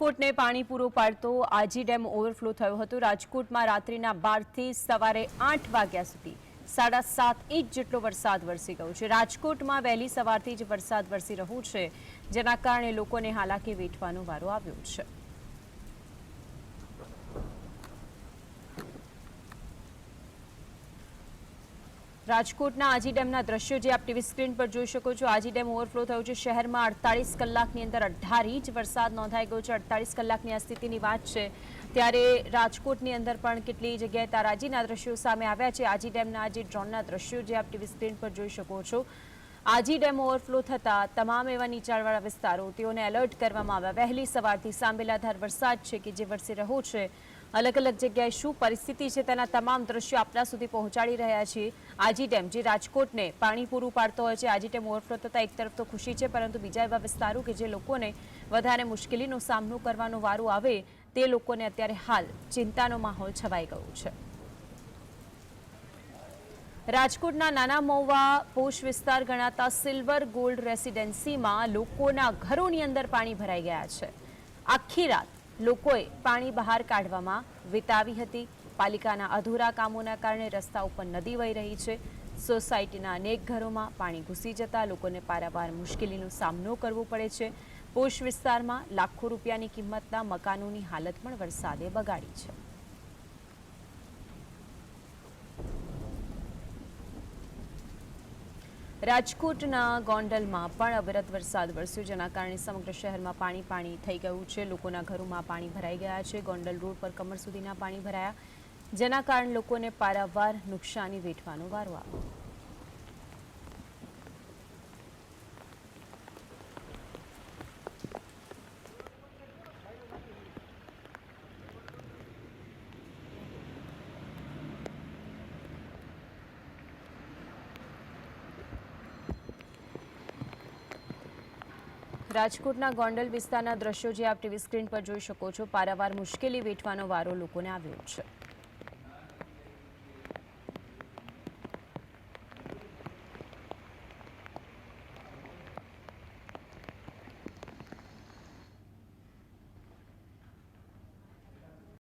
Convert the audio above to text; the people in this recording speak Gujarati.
રાજકોટને પાણી પૂરું પાડતો આજી ડેમ ઓવરફ્લો થયો હતો। રાજકોટમાં રાત્રિના 12 થી સવારે 8 વાગ્યા સુધી 7.5 ઇંચ જેટલો વરસાદ વરસી ગયો છે। રાજકોટમાં વહેલી સવારથી જ વરસાદ વરસી રહ્યો છે, જેના કારણે લોકોને હાલાકી વેઠવાનો વારો આવ્યો છે। રાજકોટના આજી ડેમના દ્રશ્યો જે આપ ટીવી સ્ક્રીન પર જોઈ શકો છો। આજી ડેમ ઓવરફ્લો થયો છે। શહેરમાં 48 કલાકની અંદર 18 ઇંચ વરસાદ નોંધાઈ ગયો છે। 48 કલાકની આ સ્થિતિની વાત છે, ત્યારે રાજકોટની અંદર પણ કેટલી જગ્યાએ તારાજીના દ્રશ્યો સામે આવ્યા છે। આજી ડેમના જે ડ્રોનના દ્રશ્યો જે આપ ટીવી સ્ક્રીન પર જોઈ શકો છો। આજી ડેમ ઓવરફ્લો થતાં તમામ એવા નીચાણવાળા વિસ્તારો તેઓને એલર્ટ કરવામાં આવ્યા। વહેલી સવારથી સાંબેલાધાર વરસાદ છે કે જે વરસી રહ્યો છે। અલગ અલગ જગ્યાએ શું પરિસ્થિતિ છે તેના તમામ દ્રશ્યો આપના સુધી પહોંચાડી રહ્યા છીએ। આજી ડેમ જે રાજકોટને પાણી પૂરું પાડતો હોય છે, આજી ડેમ ઓવરફ્લો થતાં એક તરફ તો ખુશી છે, પરંતુ બીજા એવા વિસ્તારો કે જે લોકોને વધારે મુશ્કેલીનો સામનો કરવાનો વારો આવે તે લોકોને અત્યારે હાલ ચિંતાનો માહોલ છવાઈ ગયો છે। રાજકોટના નાના મહુવા પોશ વિસ્તાર ગણાતા સિલ્વર ગોલ્ડ રેસિડેન્સીમાં લોકોના ઘરોની અંદર પાણી ભરાઈ ગયા છે। આખી રાત લોકોએ પાણી બહાર કાઢવામાં વિતાવી હતી। પાલિકાના અધૂરા કામોના કારણે રસ્તા ઉપર નદી વહી રહી છે। સોસાયટીના અનેક ઘરોમાં પાણી ઘૂસી જતા લોકોને પારાવાર મુશ્કેલીનો સામનો કરવો પડે છે। પોશ વિસ્તારમાં લાખો રૂપિયાની કિંમતના મકાનોની હાલત પણ વરસાદે બગાડી છે। રાજકોટના ગોંડલમાં પણ અવિરત વરસાદ વરસ્યો, જેના કારણે સમગ્ર શહેરમાં પાણી થઈ ગયું છે। લોકોના ઘરોમાં પાણી ભરાઈ ગયા છે। ગોંડલ રોડ પર કમર સુધીના પાણી ભરાયા, જેના કારણે લોકોને પારાવાર નુકસાની વેઠવાનો વારો આવ્યો। રાજકોટના ગોંડલ વિસ્તારના દ્રશ્યો જે આપ ટીવી સ્ક્રીન પર જોઈ શકો છો। પારાવાર મુશ્કેલી વેઠવાનો વારો લોકોને આવ્યો છે।